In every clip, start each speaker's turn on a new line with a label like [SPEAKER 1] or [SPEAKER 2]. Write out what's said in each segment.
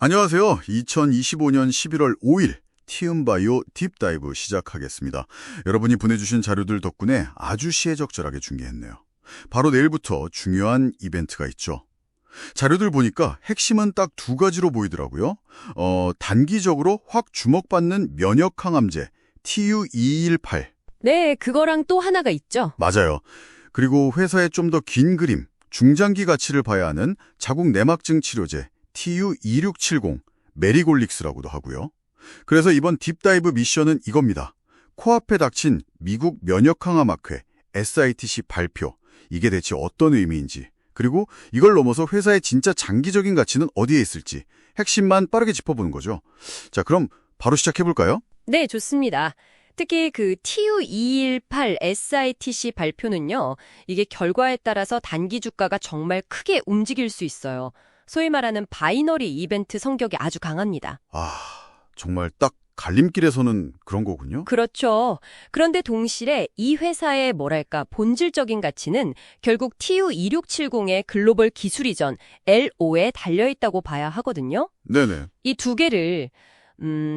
[SPEAKER 1] 안녕하세요. 2025년 11월 5일 티움바이오 딥다이브 시작하겠습니다. 여러분이 보내주신 자료들 덕분에 아주 시의적절하게 준비했네요. 바로 내일부터 중요한 이벤트가 있죠. 자료들 보니까 핵심은 딱 두 가지로 보이더라고요. 단기적으로 확 주목받는 면역 항암제 TU218.
[SPEAKER 2] 네, 그거랑 또 하나가 있죠.
[SPEAKER 1] 맞아요. 그리고 회사의 좀 더 긴 그림, 중장기 가치를 봐야 하는 자궁 내막증 치료제 TU2670, 메리골릭스라고도 하고요. 그래서 이번 딥다이브 미션은 이겁니다. 코앞에 닥친 미국 면역항암학회 SITC 발표, 이게 대체 어떤 의미인지, 그리고 이걸 넘어서 회사의 진짜 장기적인 가치는 어디에 있을지 핵심만 빠르게 짚어보는 거죠. 자, 그럼 바로 시작해볼까요?
[SPEAKER 2] 네, 좋습니다. 특히 그 TU218 SITC 발표는요, 이게 결과에 따라서 단기 주가가 정말 크게 움직일 수 있어요. 소위 말하는 바이너리 이벤트 성격이 아주 강합니다.
[SPEAKER 1] 정말 딱 갈림길에 서는 그런 거군요.
[SPEAKER 2] 그렇죠. 그런데 동시에 이 회사의 본질적인 가치는 결국 TU2670의 글로벌 기술 이전 LO에 달려있다고 봐야 하거든요.
[SPEAKER 1] 네네.
[SPEAKER 2] 이 두 개를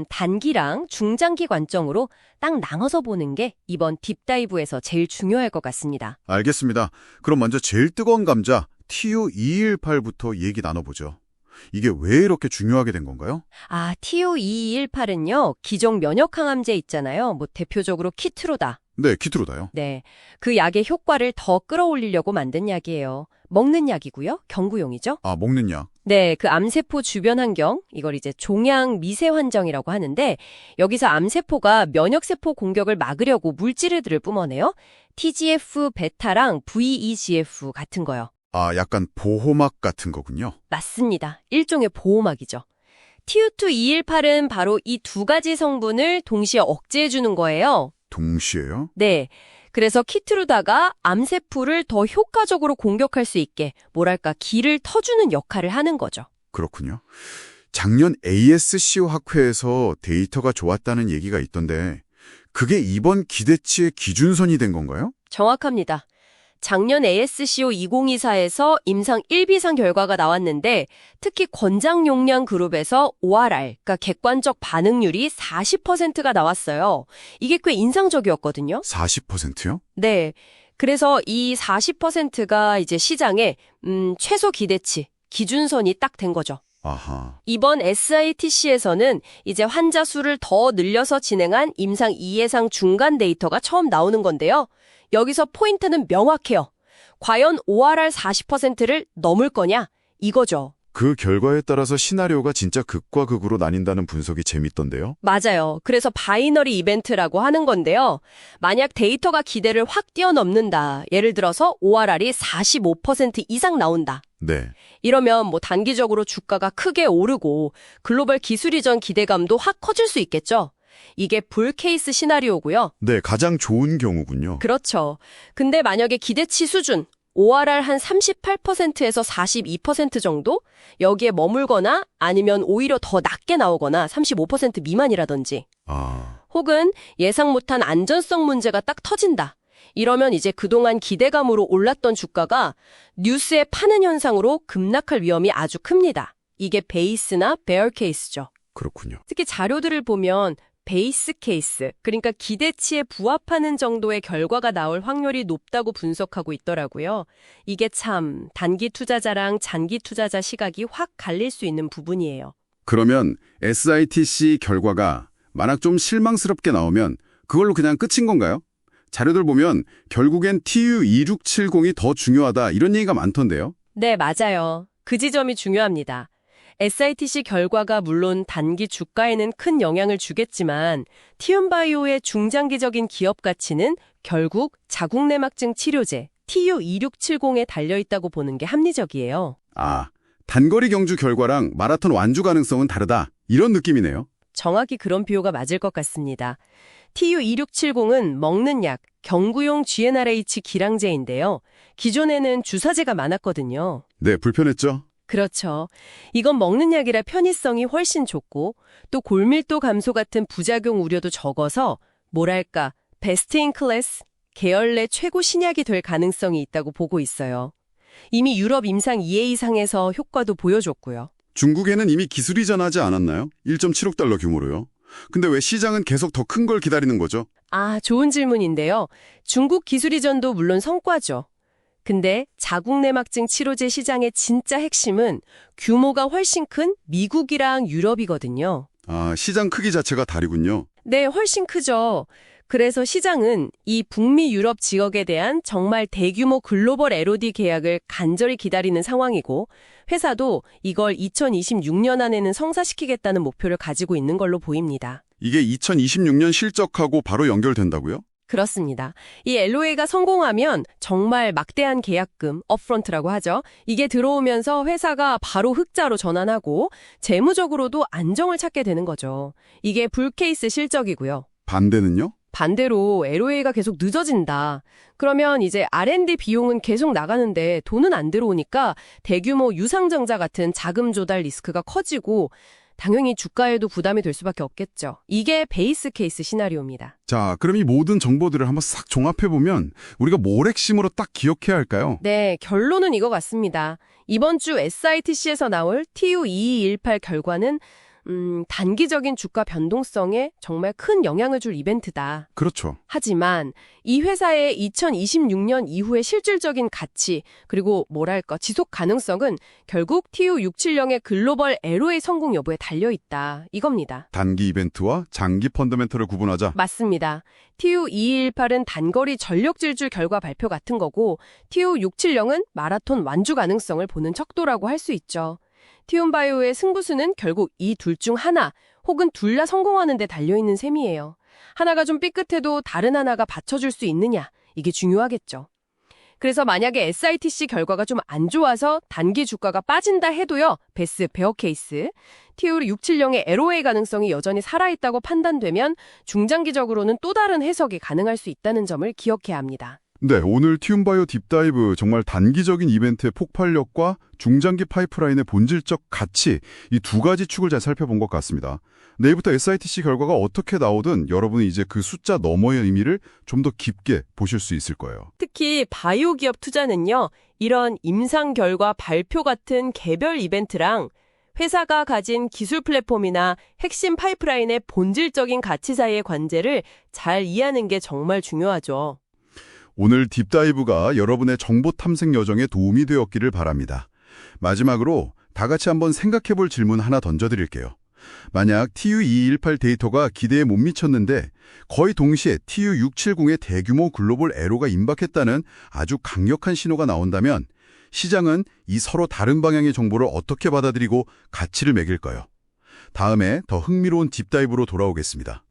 [SPEAKER 2] 단기랑 중장기 관점으로 딱 나눠서 보는 게 이번 딥다이브에서 제일 중요할 것 같습니다.
[SPEAKER 1] 알겠습니다. 그럼 먼저 제일 뜨거운 감자 TU218부터 얘기 나눠보죠. 이게 왜 이렇게 중요하게 된 건가요?
[SPEAKER 2] TU2218은요, 기존 면역항암제 있잖아요. 대표적으로 키트로다.
[SPEAKER 1] 네, 키트로다요.
[SPEAKER 2] 네, 그 약의 효과를 더 끌어올리려고 만든 약이에요. 먹는 약이고요. 경구용이죠.
[SPEAKER 1] 먹는 약.
[SPEAKER 2] 네, 그 암세포 주변 환경, 이걸 이제 종양 미세 환경이라고 하는데, 여기서 암세포가 면역세포 공격을 막으려고 물질들을 뿜어내요. TGF 베타랑 VEGF 같은 거요.
[SPEAKER 1] 약간 보호막 같은 거군요.
[SPEAKER 2] 맞습니다. 일종의 보호막이죠. TU218은 바로 이 두 가지 성분을 동시에 억제해주는 거예요.
[SPEAKER 1] 동시에요?
[SPEAKER 2] 네. 그래서 키트루다가 암세포를 더 효과적으로 공격할 수 있게 길을 터주는 역할을 하는 거죠.
[SPEAKER 1] 그렇군요. 작년 ASCO 학회에서 데이터가 좋았다는 얘기가 있던데 그게 이번 기대치의 기준선이 된 건가요?
[SPEAKER 2] 정확합니다. 작년 ASCO 2024에서 임상 1비상 결과가 나왔는데 특히 권장 용량 그룹에서 ORR, 그러니까 객관적 반응률이 40%가 나왔어요. 이게 꽤 인상적이었거든요.
[SPEAKER 1] 40%요?
[SPEAKER 2] 네. 그래서 이 40%가 이제 시장의 최소 기대치, 기준선이 딱 된 거죠.
[SPEAKER 1] 아하.
[SPEAKER 2] 이번 SITC에서는 이제 환자 수를 더 늘려서 진행한 임상 2예상 중간 데이터가 처음 나오는 건데요. 여기서 포인트는 명확해요. 과연 ORR 40%를 넘을 거냐? 이거죠.
[SPEAKER 1] 그 결과에 따라서 시나리오가 진짜 극과 극으로 나뉜다는 분석이 재밌던데요?
[SPEAKER 2] 맞아요. 그래서 바이너리 이벤트라고 하는 건데요. 만약 데이터가 기대를 확 뛰어넘는다. 예를 들어서 ORR이 45% 이상 나온다.
[SPEAKER 1] 네.
[SPEAKER 2] 이러면 단기적으로 주가가 크게 오르고 글로벌 기술 이전 기대감도 확 커질 수 있겠죠. 이게 불케이스 시나리오고요.
[SPEAKER 1] 네, 가장 좋은 경우군요.
[SPEAKER 2] 그렇죠. 근데 만약에 기대치 수준, ORR 한 38%에서 42% 정도? 여기에 머물거나 아니면 오히려 더 낮게 나오거나 35% 미만이라든지. 혹은 예상 못한 안전성 문제가 딱 터진다. 이러면 이제 그동안 기대감으로 올랐던 주가가 뉴스에 파는 현상으로 급락할 위험이 아주 큽니다. 이게 베이스나 베어 케이스죠.
[SPEAKER 1] 그렇군요.
[SPEAKER 2] 특히 자료들을 보면 베이스 케이스, 그러니까 기대치에 부합하는 정도의 결과가 나올 확률이 높다고 분석하고 있더라고요. 이게 참 단기 투자자랑 장기 투자자 시각이 확 갈릴 수 있는 부분이에요.
[SPEAKER 1] 그러면 SITC 결과가 만약 좀 실망스럽게 나오면 그걸로 그냥 끝인 건가요? 자료들 보면 결국엔 TU2670이 더 중요하다 이런 얘기가 많던데요.
[SPEAKER 2] 네, 맞아요. 그 지점이 중요합니다. SITC 결과가 물론 단기 주가에는 큰 영향을 주겠지만 티움바이오의 중장기적인 기업 가치는 결국 자궁내막증 치료제 TU2670에 달려있다고 보는 게 합리적이에요.
[SPEAKER 1] 단거리 경주 결과랑 마라톤 완주 가능성은 다르다. 이런 느낌이네요.
[SPEAKER 2] 정확히 그런 비유가 맞을 것 같습니다. TU2670은 먹는 약, 경구용 GnRH 기량제인데요. 기존에는 주사제가 많았거든요.
[SPEAKER 1] 네, 불편했죠?
[SPEAKER 2] 그렇죠. 이건 먹는 약이라 편의성이 훨씬 좋고 또 골밀도 감소 같은 부작용 우려도 적어서 베스트 인 클래스, 계열 내 최고 신약이 될 가능성이 있다고 보고 있어요. 이미 유럽 임상 2A 이상에서 효과도 보여줬고요.
[SPEAKER 1] 중국에는 이미 기술이 전하지 않았나요? 1.7억 달러 규모로요. 근데 왜 시장은 계속 더 큰 걸 기다리는 거죠?
[SPEAKER 2] 아, 좋은 질문인데요. 중국 기술 이전도 물론 성과죠. 근데 자국 내막증 치료제 시장의 진짜 핵심은 규모가 훨씬 큰 미국이랑 유럽이거든요.
[SPEAKER 1] 아, 시장 크기 자체가 다르군요.
[SPEAKER 2] 네, 훨씬 크죠. 그래서 시장은 이 북미 유럽 지역에 대한 정말 대규모 글로벌 LOD 계약을 간절히 기다리는 상황이고 회사도 이걸 2026년 안에는 성사시키겠다는 목표를 가지고 있는 걸로 보입니다.
[SPEAKER 1] 이게 2026년 실적하고 바로 연결된다고요?
[SPEAKER 2] 그렇습니다. 이 LOA가 성공하면 정말 막대한 계약금, 업프런트라고 하죠. 이게 들어오면서 회사가 바로 흑자로 전환하고 재무적으로도 안정을 찾게 되는 거죠. 이게 불케이스 실적이고요.
[SPEAKER 1] 반대는요?
[SPEAKER 2] 반대로 LOA가 계속 늦어진다. 그러면 이제 R&D 비용은 계속 나가는데 돈은 안 들어오니까 대규모 유상증자 같은 자금 조달 리스크가 커지고 당연히 주가에도 부담이 될 수밖에 없겠죠. 이게 베이스 케이스 시나리오입니다.
[SPEAKER 1] 자, 그럼 이 모든 정보들을 한번 싹 종합해보면 우리가 뭘 핵심으로 딱 기억해야 할까요?
[SPEAKER 2] 네, 결론은 이거 같습니다. 이번 주 SITC에서 나올 TU2218 결과는 단기적인 주가 변동성에 정말 큰 영향을 줄 이벤트다.
[SPEAKER 1] 그렇죠.
[SPEAKER 2] 하지만 이 회사의 2026년 이후의 실질적인 가치 그리고 뭐랄까 지속 가능성은 결국 TU670의 글로벌 LOA 성공 여부에 달려있다. 이겁니다.
[SPEAKER 1] 단기 이벤트와 장기 펀더멘털을 구분하자.
[SPEAKER 2] 맞습니다. TU2218은 단거리 전력 질주 결과 발표 같은 거고 TU670은 마라톤 완주 가능성을 보는 척도라고 할 수 있죠. 티움바이오의 승부수는 결국 이 둘 중 하나 혹은 둘 다 성공하는 데 달려있는 셈이에요. 하나가 좀 삐끗해도 다른 하나가 받쳐줄 수 있느냐 이게 중요하겠죠. 그래서 만약에 SITC 결과가 좀 안 좋아서 단기 주가가 빠진다 해도요. 베어 케이스, TU670의 LOA 가능성이 여전히 살아있다고 판단되면 중장기적으로는 또 다른 해석이 가능할 수 있다는 점을 기억해야 합니다.
[SPEAKER 1] 네, 오늘 티움바이오 딥다이브 정말 단기적인 이벤트의 폭발력과 중장기 파이프라인의 본질적 가치 이 두 가지 축을 잘 살펴본 것 같습니다. 내일부터 SITC 결과가 어떻게 나오든 여러분은 이제 그 숫자 너머의 의미를 좀 더 깊게 보실 수 있을 거예요.
[SPEAKER 2] 특히 바이오 기업 투자는요. 이런 임상 결과 발표 같은 개별 이벤트랑 회사가 가진 기술 플랫폼이나 핵심 파이프라인의 본질적인 가치 사이의 관계를 잘 이해하는 게 정말 중요하죠.
[SPEAKER 1] 오늘 딥다이브가 여러분의 정보 탐색 여정에 도움이 되었기를 바랍니다. 마지막으로 다 같이 한번 생각해 볼 질문 하나 던져드릴게요. 만약 TU2218 데이터가 기대에 못 미쳤는데 거의 동시에 TU670의 대규모 글로벌 LO가 임박했다는 아주 강력한 신호가 나온다면 시장은 이 서로 다른 방향의 정보를 어떻게 받아들이고 가치를 매길까요? 다음에 더 흥미로운 딥다이브로 돌아오겠습니다.